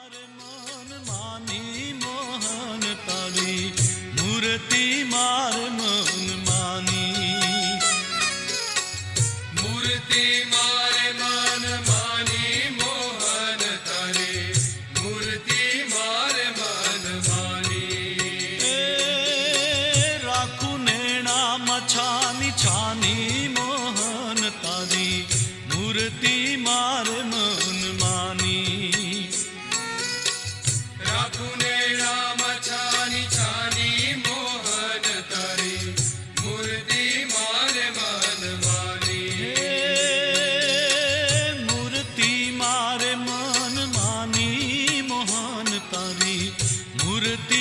मन मानी मोहन तारी मूर्ति मार मन मानी मूर्ति मारे मन मानी मोहन तारी मूर्ति मारे मन मानी राखू नेणा मछानी छानी मोहन तारी मूर्ति मार मन मानी राखू नेणा मछानी छानी मोहन तारी मूर्ति मारे मन मानी मूर्ति मारे मन मानी मोहन तारी मूर्ति